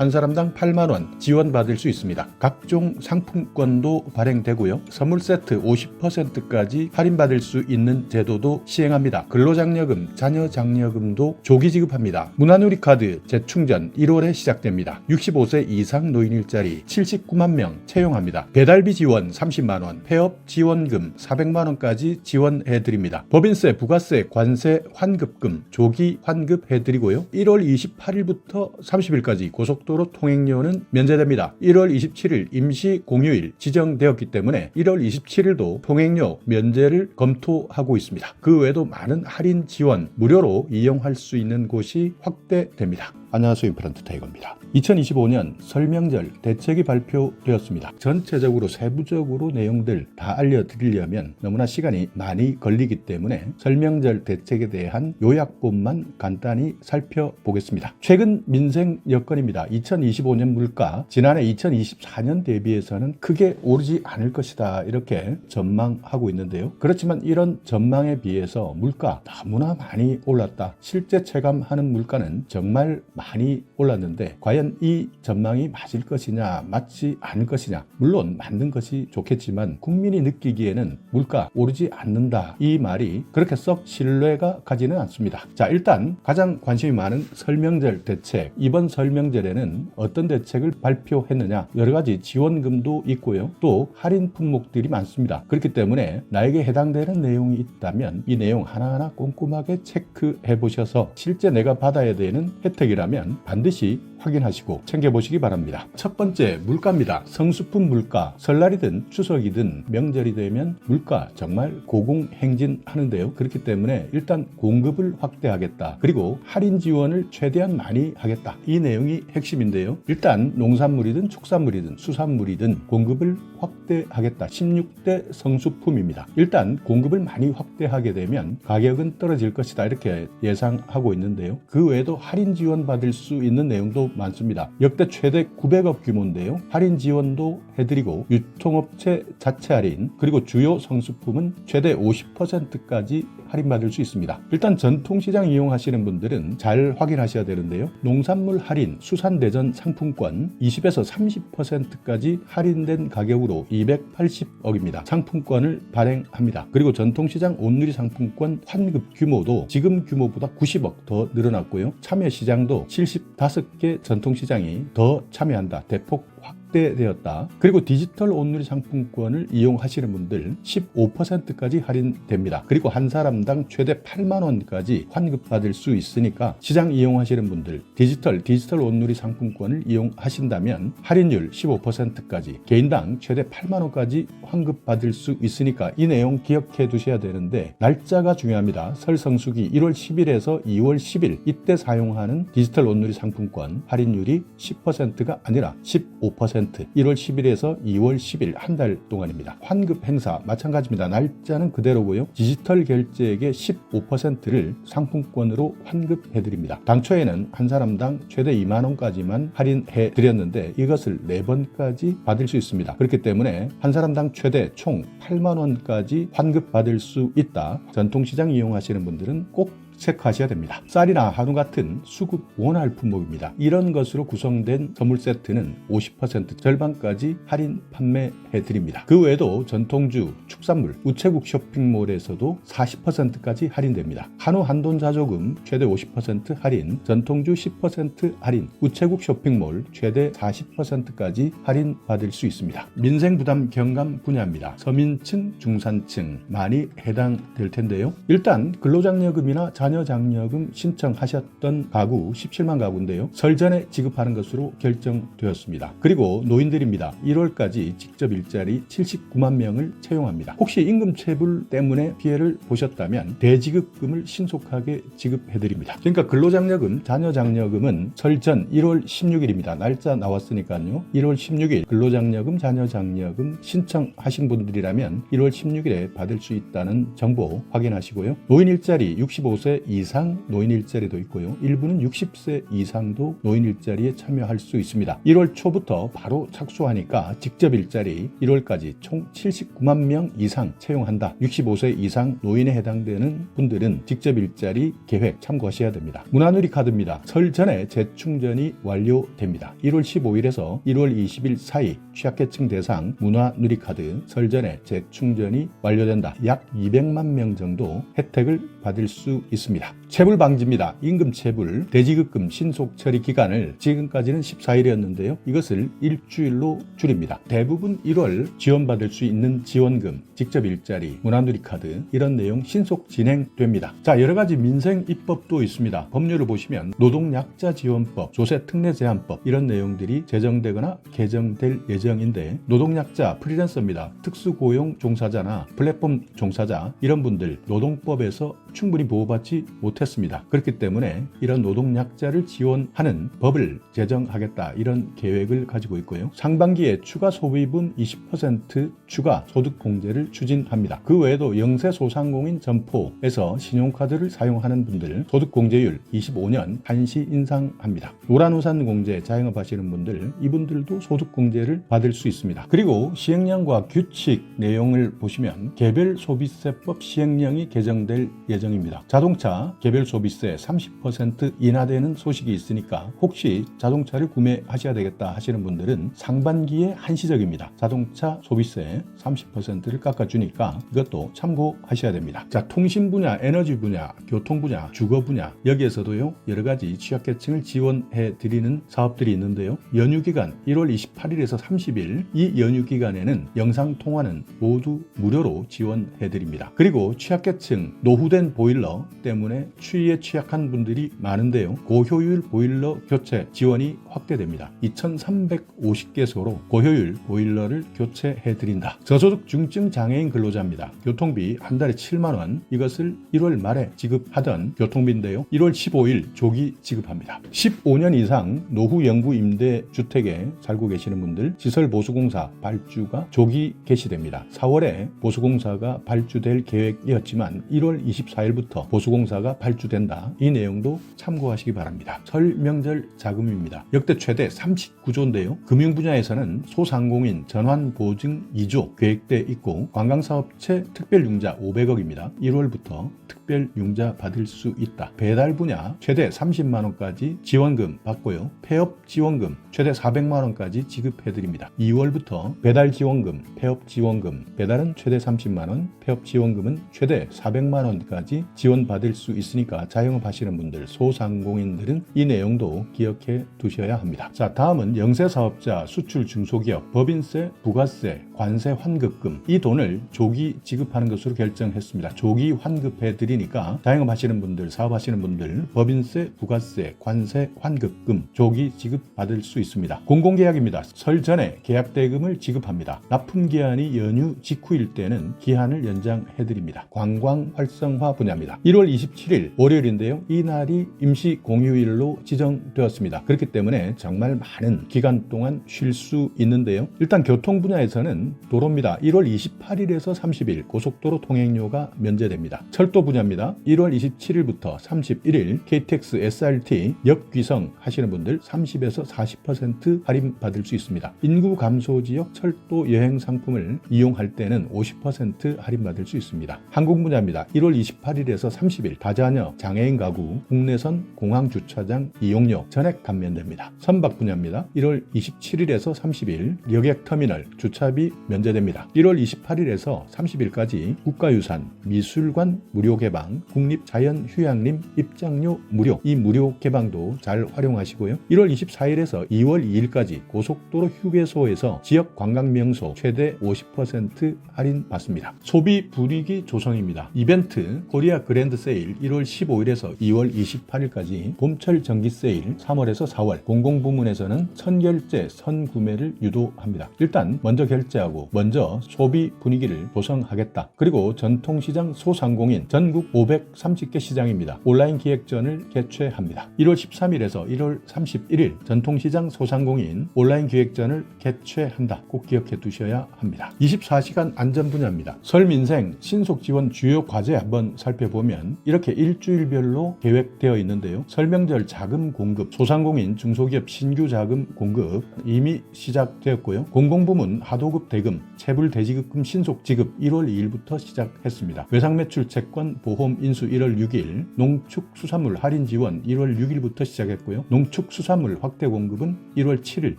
한 사람당 8만 원 지원받을 수 있습니다. 각종 상품권도 발행되고요. 선물 세트 50%까지 할인받을 수 있는 제도도 시행합니다. 근로장려금, 자녀장려금도 조기 지급합니다. 문화누리카드 재충전 1월에 시작됩니다. 65세 이상 노인 일자리 79만 명 채용합니다. 배달비 지원 30만 원, 폐업 지원금 400만 원까지 지원해드립니다. 법인세, 부가세, 관세, 환급금 조기 환급해드리고요. 1월 28일부터 30일까지 고속도로 통행료는 면제됩니다. 1월 27일 임시 공휴일 지정되었기 때문에 1월 27일도 통행료 면제를 검토하고 있습니다. 그 외에도 많은 할인 지원, 무료로 이용할 수 있는 곳이 확대됩니다. 안녕하세요. 임플란트 타이거입니다. 2025년 설명절 대책이 발표되었습니다. 전체적으로 세부적으로 내용들 다 알려드리려면 너무나 시간이 많이 걸리기 때문에 설명절 대책에 대한 요약본만 간단히 살펴보겠습니다. 최근 민생 여건입니다. 2025년 물가 지난해 2024년 대비해서는 크게 오르지 않을 것이다 이렇게 전망하고 있는데요. 그렇지만 이런 전망에 비해서 물가 너무나 많이 올랐다. 실제 체감하는 물가는 정말 많이 올랐는데 과연 이 전망이 맞을 것이냐 맞지 않을 것이냐, 물론 맞는 것이 좋겠지만 국민이 느끼기에는 물가 오르지 않는다 이 말이 그렇게 썩 신뢰가 가지는 않습니다. 자, 일단 가장 관심이 많은 설명절 대책, 이번 설명절에는 어떤 대책을 발표했느냐, 여러 가지 지원금도 있고요, 또 할인 품목들이 많습니다. 그렇기 때문에 나에게 해당되는 내용이 있다면 이 내용 하나하나 꼼꼼하게 체크해 보셔서 실제 내가 받아야 되는 혜택이라면 반드시 확인하시고 챙겨보시기 바랍니다. 첫 번째, 물가입니다. 성수품 물가, 설날이든 추석이든 명절이 되면 물가 정말 고공행진하는데요. 그렇기 때문에 일단 공급을 확대하겠다. 그리고 할인 지원을 최대한 많이 하겠다. 이 내용이 핵심인데요. 일단 농산물이든 축산물이든 수산물이든 공급을 확대하겠다. 16대 성수품입니다. 일단 공급을 많이 확대하게 되면 가격은 떨어질 것이다 이렇게 예상하고 있는데요. 그 외에도 할인 지원 받을 수 있는 내용도 많습니다. 역대 최대 900억 규모인데요. 할인 지원도 해드리고 유통업체 자체 할인, 그리고 주요 성수품은 최대 50%까지 할인받을 수 있습니다. 일단 전통시장 이용하시는 분들은 잘 확인하셔야 되는데요. 농산물 할인, 수산대전 상품권 20에서 30%까지 할인된 가격으로 280억입니다. 상품권을 발행합니다. 그리고 전통시장 온누리 상품권 환급 규모도 지금 규모보다 90억 더 늘어났고요. 참여시장도 75개 전통시장이 더 참여한다. 대폭 확대되었다. 그리고 디지털 온누리 상품권을 이용하시는 분들 15%까지 할인됩니다. 그리고 한 사람당 최대 8만 원까지 환급받을 수 있으니까 시장 이용하시는 분들 디지털 온누리 상품권을 이용하신다면 할인율 15%까지 개인당 최대 8만 원까지 환급받을 수 있으니까 이 내용 기억해 두셔야 되는데 날짜가 중요합니다. 설 성수기 1월 10일에서 2월 10일 이때 사용하는 디지털 온누리 상품권 할인율이 10%가 아니라 15%, 1월 10일에서 2월 10일 한 달 동안입니다. 환급 행사 마찬가지입니다. 날짜는 그대로고요. 디지털 결제액의 15%를 상품권으로 환급해드립니다. 당초에는 한 사람당 최대 2만 원까지만 할인해드렸는데 이것을 4번까지 받을 수 있습니다. 그렇기 때문에 한 사람당 최대 총 8만 원까지 환급받을 수 있다. 전통시장 이용하시는 분들은 꼭 체크하셔야 됩니다. 쌀이나 한우 같은 수급 원활 품목입니다. 이런 것으로 구성된 선물 세트는 50% 절반까지 할인 판매해 드립니다. 그 외에도 전통주, 축산물, 우체국 쇼핑몰에서도 40%까지 할인됩니다. 한우 한돈 자조금 최대 50% 할인, 전통주 10% 할인, 우체국 쇼핑몰 최대 40%까지 할인 받을 수 있습니다. 민생 부담 경감 분야입니다. 서민층, 중산층 많이 해당될 텐데요. 일단 근로장려금이나 자녀장려금 신청하셨던 가구 17만 가구인데요. 설 전에 지급하는 것으로 결정되었습니다. 그리고 노인들입니다. 1월까지 직접 일자리 79만 명을 채용합니다. 혹시 임금체불 때문에 피해를 보셨다면 대지급금을 신속하게 지급해드립니다. 그러니까 근로장려금, 자녀장려금은 설 전 1월 16일입니다. 날짜 나왔으니까요. 1월 16일 근로장려금, 자녀장려금 신청하신 분들이라면 1월 16일에 받을 수 있다는 정보 확인하시고요. 노인 일자리 65세 65세 이상 노인 일자리도 있고요. 일부는 60세 이상도 노인 일자리에 참여할 수 있습니다. 1월 초부터 바로 착수하니까 직접 일자리 1월까지 총 79만 명 이상 채용한다. 65세 이상 노인에 해당되는 분들은 직접 일자리 계획 참고하셔야 됩니다. 문화누리 카드입니다. 설 전에 재충전이 완료됩니다. 1월 15일에서 1월 20일 사이 취약계층 대상 문화누리 카드 설 전에 재충전이 완료된다. 약 200만 명 정도 혜택을 받을 수 있습니다. 체불 방지입니다. 임금 체불, 대지급금 신속 처리 기간을 지금까지는 14일이었는데요. 이것을 일주일로 줄입니다. 대부분 1월 지원받을 수 있는 지원금, 직접 일자리, 문화누리 카드 이런 내용 신속 진행됩니다. 자, 여러 가지 민생 입법도 있습니다. 법률을 보시면 노동약자 지원법, 조세 특례 제한법 이런 내용들이 제정되거나 개정될 예정인데 노동약자 프리랜서입니다. 특수고용 종사자나 플랫폼 종사자 이런 분들 노동법에서 충분히 보호받지 못했습니다. 그렇기 때문에 이런 노동약자를 지원하는 법을 제정하겠다 이런 계획을 가지고 있고요. 상반기에 추가 소비분 20% 추가 소득공제를 추진합니다. 그 외에도 영세소상공인 점포에서 신용카드를 사용하는 분들 소득공제율 25년 한시 인상합니다. 노란우산 공제 자영업하시는 분들 이분들도 소득공제를 받을 수 있습니다. 그리고 시행령과 규칙 내용을 보시면 개별소비세법 시행령이 개정될 예정입니다. 자동차 개별소비세 30% 인하되는 소식이 있으니까 혹시 자동차를 구매하셔야 되겠다 하시는 분들은 상반기에 한시적입니다. 자동차 소비세 30%를 깎아주니까 이것도 참고하셔야 됩니다. 자, 통신 분야, 에너지 분야, 교통 분야, 주거 분야 여기에서도요 여러 가지 취약계층을 지원해 드리는 사업들이 있는데요. 연휴 기간 1월 28일에서 30일 이 연휴 기간에는 영상 통화는 모두 무료로 지원해 드립니다. 그리고 취약계층 노후된 보일러 때문에 추위에 취약한 분들이 많은데요. 고효율 보일러 교체 지원이 확대됩니다. 2,350개소로 고효율 보일러를 교체해 드린다. 저소득 중증 장애인 근로자입니다. 교통비 한 달에 7만 원 이것을 1월 말에 지급하던 교통비인데요. 1월 15일 조기 지급합니다. 15년 이상 노후 영구 임대 주택에 살고 계시는 분들 시설보수공사 발주가 조기 개시됩니다. 4월에 보수공사가 발주될 계획이었지만 1월 24일부터 보수공사가 발주된다. 이 내용도 참고하시기 바랍니다. 설 명절 자금입니다. 역대 최대 39조인데요. 금융 분야에서는 소상공인 전환보증 2조 계획돼 있고 관광사업체 특별융자 500억입니다. 1월부터 특별융자 받을 수 있다. 배달 분야 최대 30만 원까지 지원금 받고요. 폐업 지원금 최대 400만 원까지 지급해드립니다. 2월부터 배달 지원금, 폐업 지원금, 배달은 최대 30만 원, 폐업 지원금은 최대 400만 원까지 지원받을 수 있으니까 자영업 하시는 분들, 소상공인들은 이 내용도 기억해 두셔야 합니다. 자, 다음은 영세사업자, 수출 중소기업, 법인세, 부가세, 관세 환급금 이 돈을 조기 지급하는 것으로 결정했습니다. 조기 환급해 드리니까 자영업 하시는 분들, 사업하시는 분들 법인세, 부가세, 관세 환급금 조기 지급받을 수 있습니다. 공공계약입니다. 설 전에 계약대금을 지급합니다. 납품기한이 연휴 직후일 때는 기한을 연장해 드립니다. 관광 활성화 분야입니다. 1월 27일 월요일인데요. 이 날이 임시 공휴일로 지정되었습니다. 그렇기 때문에 정말 많은 기간 동안 쉴 수 있는데요. 일단 교통 분야에서는 도로입니다. 1월 28일에서 30일 고속도로 통행료가 면제됩니다. 철도 분야입니다. 1월 27일부터 31일 KTX SRT 역귀성 하시는 분들 30에서 40% 할인 받을 수 있습니다. 인구 감소 지역 철도 여행 상품을 이용할 때는 50% 할인 받을 수 있습니다. 항공 분야입니다. 1월 28일에서 30일 다자녀 장애인 가구 국내선 공항 주차장 이용료 전액 감면됩니다. 선박 분야입니다. 1월 27일에서 30일 여객터미널 주차비 면제됩니다. 1월 28일에서 30일까지 국가유산 미술관 무료 개방, 국립자연휴양림 입장료 무료 이 무료 개방도 잘 활용하시고요. 1월 24일에서 2월 2일까지 고속도로 휴게소에서 지역 관광명소 최대 50% 할인 받습니다. 소비 분위기 조성입니다. 이벤트 코리아 그랜드 세일 1월 15일에서 2월 28일까지 봄철 정기 세일 3월에서 4월 공공부문에서는 선결제 선구매를 유도합니다. 일단 먼저 결제하고 하겠다고 먼저 소비 분위기를 조성하겠다. 그리고 전통시장 소상공인 전국 530개 시장입니다. 온라인 기획전을 개최합니다. 1월 13일에서 1월 31일 전통시장 소상공인 온라인 기획전을 개최한다. 꼭 기억해 두셔야 합니다. 24시간 안전 분야입니다. 설 민생 신속 지원 주요 과제 한번 살펴보면 이렇게 일주일별로 계획되어 있는데요. 설명절 자금 공급, 소상공인 중소기업 신규 자금 공급 이미 시작되었고요. 공공부문 하도급 대금, 체불 대지급금 신속 지급 1월 2일부터 시작했습니다. 외상매출 채권 보험 인수 1월 6일, 농축수산물 할인 지원 1월 6일부터 시작했고요. 농축수산물 확대 공급은 1월 7일,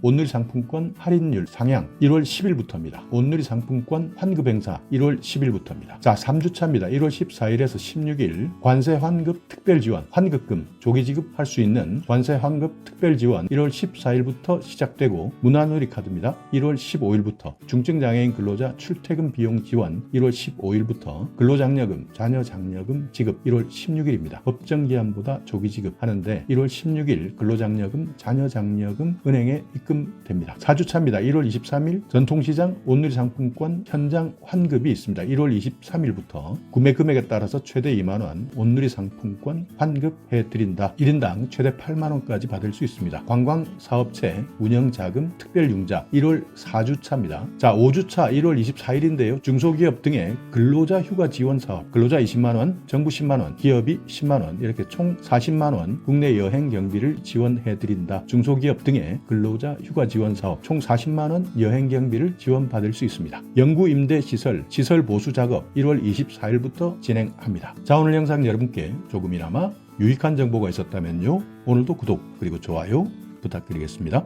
온누리 상품권 할인율 상향 1월 10일부터입니다. 온누리 상품권 환급 행사 1월 10일부터입니다. 자, 3주차입니다. 1월 14일에서 16일 관세 환급 특별 지원, 환급금 조기 지급할 수 있는 관세 환급 특별 지원 1월 14일부터 시작되고, 문화누리 카드입니다. 1월 15일부터 중증장애인 근로자 출퇴근 비용 지원 1월 15일부터 근로장려금, 자녀장려금 지급 1월 16일입니다. 법정기한보다 조기 지급하는데 1월 16일 근로장려금, 자녀장려금 은행에 입금됩니다. 4주차입니다. 1월 23일 전통시장 온누리 상품권 현장 환급이 있습니다. 1월 23일부터 구매 금액에 따라서 최대 2만원 온누리 상품권 환급해드린다. 1인당 최대 8만원까지 받을 수 있습니다. 관광사업체 운영자금 특별융자 1월 4주차입니다. 자, 5주차 1월 24일인데요. 중소기업 등의 근로자 휴가 지원 사업, 근로자 20만원, 정부 10만원, 기업이 10만원, 이렇게 총 40만원 국내 여행 경비를 지원해드린다. 중소기업 등의 근로자 휴가 지원 사업 총 40만원 여행 경비를 지원받을 수 있습니다. 영구 임대 시설 보수 작업 1월 24일부터 진행합니다. 자, 오늘 영상 여러분께 조금이나마 유익한 정보가 있었다면요, 오늘도 구독 그리고 좋아요 부탁드리겠습니다.